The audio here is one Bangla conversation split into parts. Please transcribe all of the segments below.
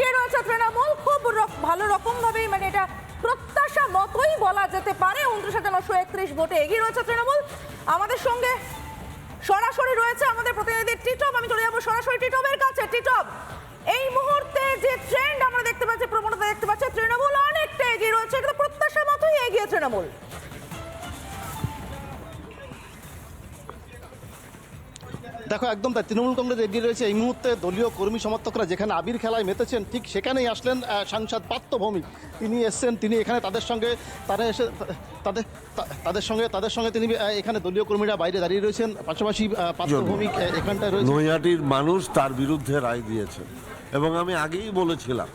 এগিয়ে রয়েছে তৃণমূল, খুব ভালো রকম ভাবেই, মানে এটা প্রত্যাশা মতোই বলা যেতে পারে। 29,931 ভোটে এগিয়ে রয়েছে তৃণমূল। আমাদের সঙ্গে সরাসরি রয়েছে আমাদের প্রতিনিধি টিটব। আমি চলে যাবো সরাসরি টিটবের কাছে। টিটব, এই মুহূর্তে যে ট্রেন্ড আমরা দেখতে পাচ্ছি, প্রবণতা দেখতে পাচ্ছি, তৃণমূল অনেকটা এগিয়ে রয়েছে, এটা প্রত্যাশা মতোই এগিয়ে তৃণমূল। দেখো, একদম তাই, তৃণমূল কংগ্রেস এগিয়ে রয়েছে। এই মুহূর্তে দলীয় কর্মী সমর্থকরা যেখানে আবির খেলায় মেতেছেন, ঠিক সেখানেই আসলেন সাংসদ পার্থ ভৌমিক। তিনি এসছেন, তিনি এখানে তাদের সঙ্গে তিনি এখানে দলীয় কর্মীরা বাইরে দাঁড়িয়ে রয়েছেন, পাশাপাশি পার্থ ভৌমিক এখানটায় রয়েছে। নৈহাটির মানুষ তার বিরুদ্ধে রায় দিয়েছে এবং আমি আগেই বলেছিলাম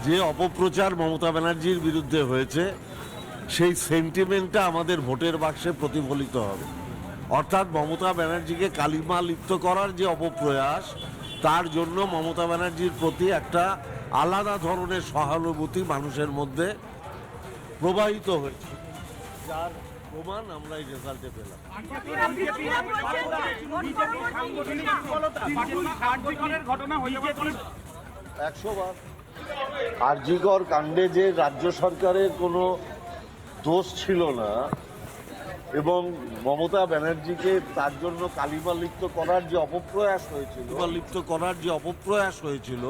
যে অপপ্রচার মমতা ব্যানার্জির বিরুদ্ধে হয়েছে সেই সেন্টিমেন্টটা আমাদের ভোটের বাক্সে প্রতিফলিত হবে। অর্থাৎ মমতা ব্যানার্জিকে কালিমা লিপ্ত করার যে অপপ্রয়াস, তার জন্য মমতা ব্যানার্জির প্রতি একটা আলাদা ধরনের সহানুভূতি মানুষের মধ্যে প্রবাহিত হয়েছে, যার প্রমাণ আমরা এই রেজাল্টে পেলাম। আরজিকর কাণ্ডে যে রাজ্য সরকারের কোনো দোষ ছিল না এবং মমতা ব্যানার্জিকে তার জন্য কালিমা লিপ্ত করার যে অপপ্রয়াস হয়েছিল,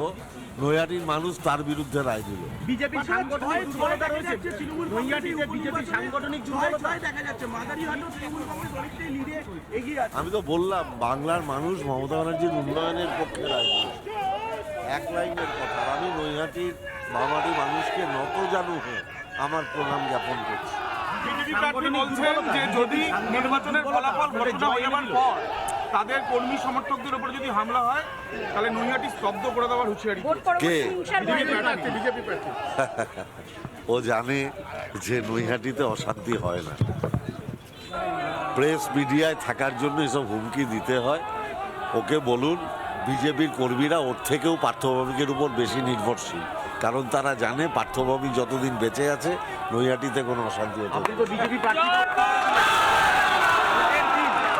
নৈহাটির মানুষ তার বিরুদ্ধে রায় দিল। বিজেপি সাংগঠনিক দুর্বলতা রয়েছে, নৈহাটিতে বিজেপি সাংগঠনিক দুর্বলতা দেখা যাচ্ছে, মাদারিহাটও তৃণমূল কংগ্রেস অনেকটাই লিডে এগিয়ে আছে। আমি তো বললাম, বাংলার মানুষ মমতা ব্যানার্জির উন্নয়নের পক্ষে রায় দিয়েছে, এক লাইনের কথা। আমি নৈহাটির মামাটি মানুষকে নতজানু হয়ে আমার প্রণাম জ্ঞাপন করছি। বিজেপি প্রার্থী বলছেন যে যদি নির্বাচনের ফলাফল ঘোষণা হয়ে যাওয়ার পর তাদের কর্মী সমর্থকদের উপর যদি হামলা হয়, তাহলে নৈহাটি স্তব্ধ করে দেওয়ার হুঁশিয়ারি। কে? বিজেপি প্রার্থী। ও জানে যে নৈহাটিতে অশান্তি হয় না। প্রেস মিডিয়ায় থাকার জন্য এসব হুমকি দিতে হয়। ওকে বলুন, বিজেপির কর্মীরা ওর থেকেও পার্থ ভৌমিকের উপর বেশি নির্ভরশীল, কারণ তারা জানে পার্থ ভৌমিক যতদিন বেঁচে আছে নৈহাটিতে কোনো অশান্তি হতে পারে। বিজেপি প্রার্থী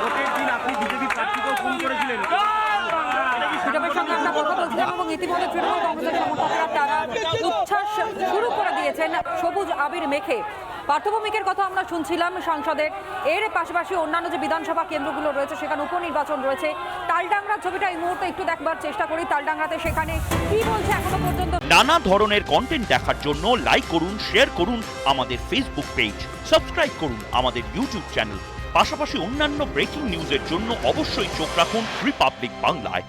ভোটের দিন আপনি বিজেপি প্রার্থীকেও ফোন করেছিলেন। এবং ইতিমধ্যে তৃণমূল কংগ্রেসের সমর্থকরা তারা উচ্ছ্বাস শুরু করে দিয়েছেন সবুজ আবির মেখে। পার্থ ভৌমিকের কথা আমরা শুনছিলাম সাংসদের। এর পাশাপাশি অন্যান্য যে বিধানসভা কেন্দ্রগুলো রয়েছে সেখানে উপনির্বাচন রয়েছে। তালডাংরা ছবিটা এই মুহূর্তে একটু দেখবার চেষ্টা করি। তালডাংরাতে সেখানে কি বলছে এখনো পর্যন্ত। নানা ধরনের কন্টেন্ট দেখার জন্য লাইক করুন, শেয়ার করুন আমাদের ফেসবুক পেজ, সাবস্ক্রাইব করুন আমাদের ইউটিউব চ্যানেল। পাশাপাশি অন্যান্য ব্রেকিং নিউজের জন্য অবশ্যই চোখ রাখুন রিপাবলিক বাংলায়।